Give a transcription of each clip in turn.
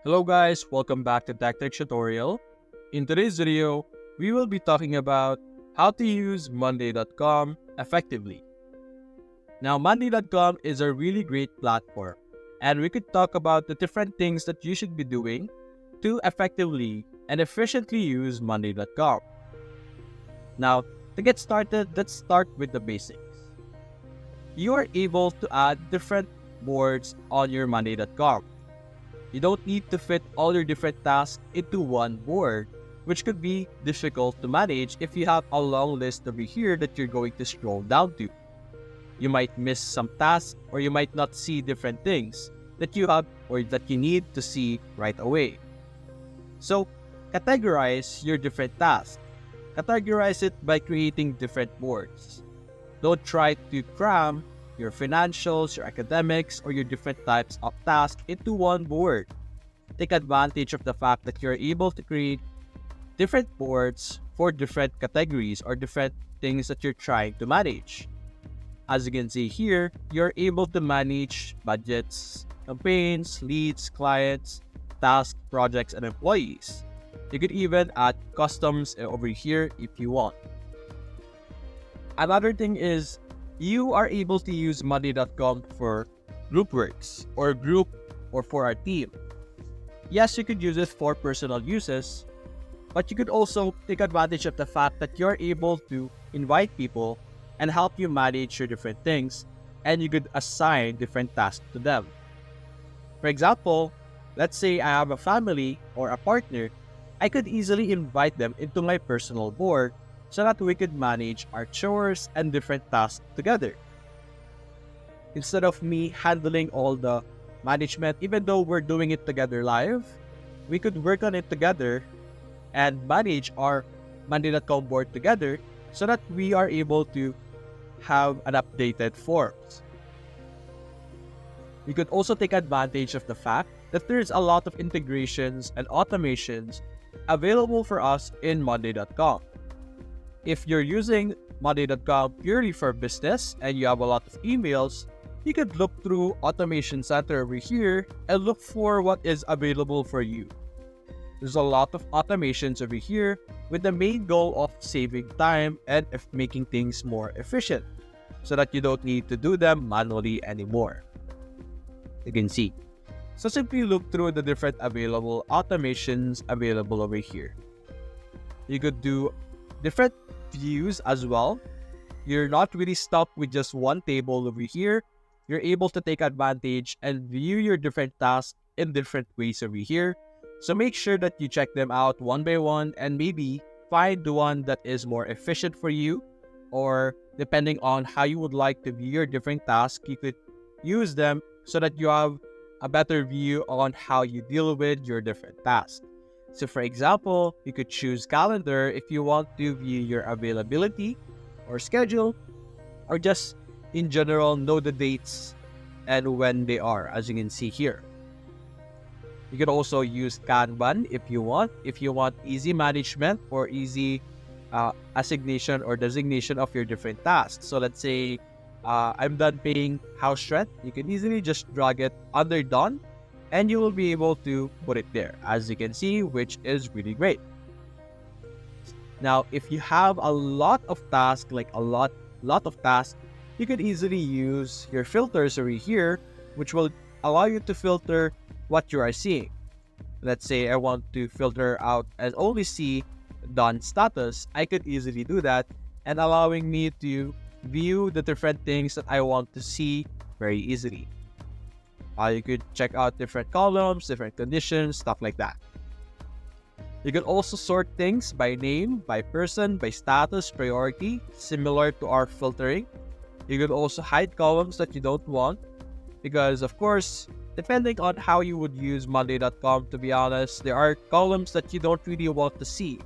Hello guys, welcome back to Tactic Tutorial. In today's video, we will be talking about how to use Monday.com effectively. Now, Monday.com is a really great platform, and we could talk about the different things that you should be doing to effectively and efficiently use Monday.com. Now, to get started, let's start with the basics. You are able to add different boards on your Monday.com. You don't need to fit all your different tasks into one board, which could be difficult to manage if you have a long list over here that you're going to scroll down to. You might miss some tasks, or you might not see different things that you have or that you need to see right away. So, categorize your different tasks. Categorize it by creating different boards. Don't try to cram your financials, your academics, or your different types of tasks into one board. Take advantage of the fact that you're able to create different boards for different categories or different things that you're trying to manage. As you can see here, you're able to manage budgets, campaigns, leads, clients, tasks, projects, and employees. You could even add customs over here if you want. Another thing is, you are able to use Monday.com for group works or group or for our team. Yes, you could use it for personal uses, but you could also take advantage of the fact that you're able to invite people and help you manage your different things, and you could assign different tasks to them. For example, let's say I have a family or a partner, I could easily invite them into my personal board so that we could manage our chores and different tasks together. Instead of me handling all the management, even though we're doing it together live, we could work on it together and manage our Monday.com board together so that we are able to have an updated forms. We could also take advantage of the fact that there's a lot of integrations and automations available for us in Monday.com. If you're using Monday.com purely for business and you have a lot of emails, you could look through Automation Center over here and look for what is available for you. There's a lot of automations over here with the main goal of saving time and making things more efficient so that you don't need to do them manually anymore. You can see. So simply look through the different available automations available over here. You could do different views as well. You're not really stuck with just one table over here. You're able to take advantage and view your different tasks in different ways over here. So make sure that you check them out one by one and maybe find the one that is more efficient for you, or depending on how you would like to view your different tasks, you could use them so that you have a better view on how you deal with your different tasks. So for example, you could choose calendar if you want to view your availability or schedule, or just in general know the dates and when they are, as you can see here. You could also use Kanban if you want easy management or easy assignation or designation of your different tasks. So let's say I'm done paying house rent. You can easily just drag it under done, and you will be able to put it there, as you can see, which is really great. Now, if you have a lot of tasks, like a lot of tasks, you could easily use your filters over here, which will allow you to filter what you are seeing. Let's say I want to filter out and only see done status. I could easily do that, and allowing me to view the different things that I want to see very easily. You could check out different columns, different conditions, stuff like that. You could also sort things by name, by person, by status, priority, similar to our filtering. You could also hide columns that you don't want, because of course, depending on how you would use Monday.com, to be honest, there are columns that you don't really want to see.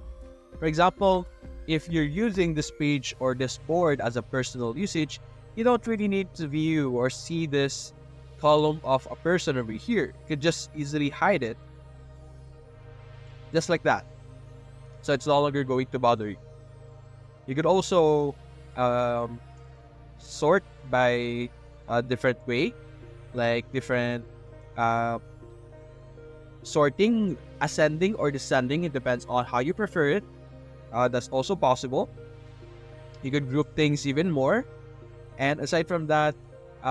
For example, if you're using this page or this board as a personal usage, you don't really need to view or see this column of a person over here. You could just easily hide it, just like that. So it's no longer going to bother you. You could also sort by a different way, like different sorting, ascending or descending. It depends on how you prefer it. That's also possible. You could group things even more. And aside from that,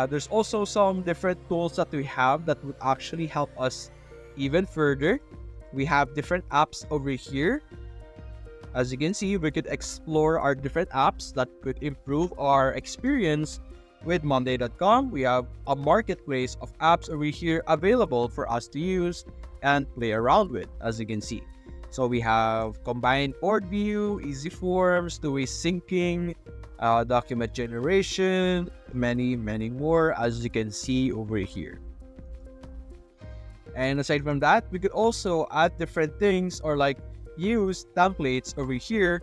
there's also some different tools that we have that would actually help us even further. We have different apps over here. As you can see, we could explore our different apps that could improve our experience with Monday.com. We have a marketplace of apps over here available for us to use and play around with, as you can see. So we have combined board view, easy forms, two-way syncing, document generation, many more, as you can see over here. And aside from that, we could also add different things or like use templates over here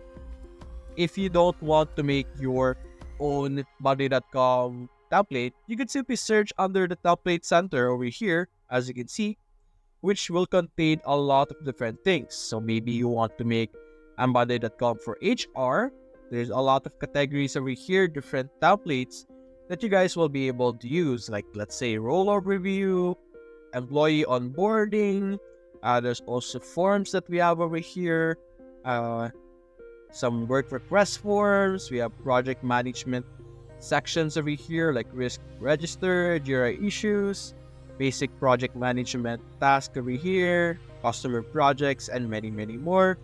if you don't want to make your own Monday.com template. You could simply search under the template center over here, as you can see, which will contain a lot of different things. So maybe you want to make a Monday.com for HR. There's a lot of categories over here, different templates that you guys will be able to use, like let's say rollover review, employee onboarding. There's also forms that we have over here. Some work request forms. We have project management sections over here, like risk register, Jira issues, basic project management task over here, customer projects, and many more.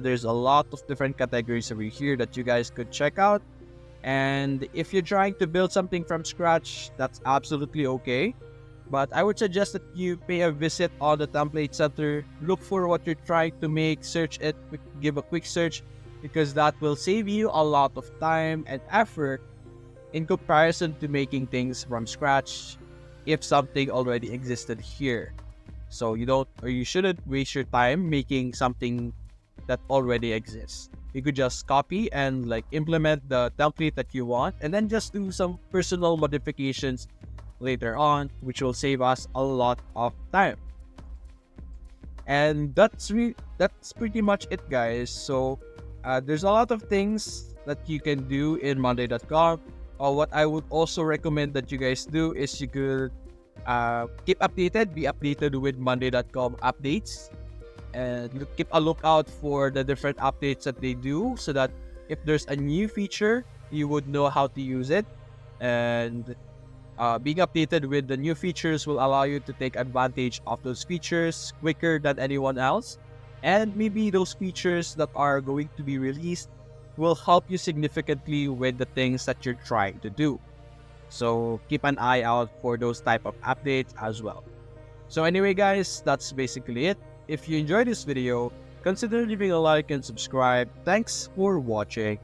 There's a lot of different categories over here that you guys could check out. And if you're trying to build something from scratch, that's absolutely okay. But I would suggest that you pay a visit on the template center, look for what you're trying to make, search it, give a quick search, because that will save you a lot of time and effort in comparison to making things from scratch if something already existed here. So you shouldn't waste your time making something that already exists. You could just copy and like implement the template that you want and then just do some personal modifications later on, which will save us a lot of time. And that's pretty much it, guys. So there's a lot of things that you can do in Monday.com. What I would also recommend that you guys do is you could be updated with Monday.com updates, and keep a lookout for the different updates that they do, so that if there's a new feature, you would know how to use it. And being updated with the new features will allow you to take advantage of those features quicker than anyone else. And maybe those features that are going to be released will help you significantly with the things that you're trying to do. So keep an eye out for those type of updates as well. So anyway, guys, that's basically it. If you enjoyed this video, consider leaving a like and subscribe. Thanks for watching.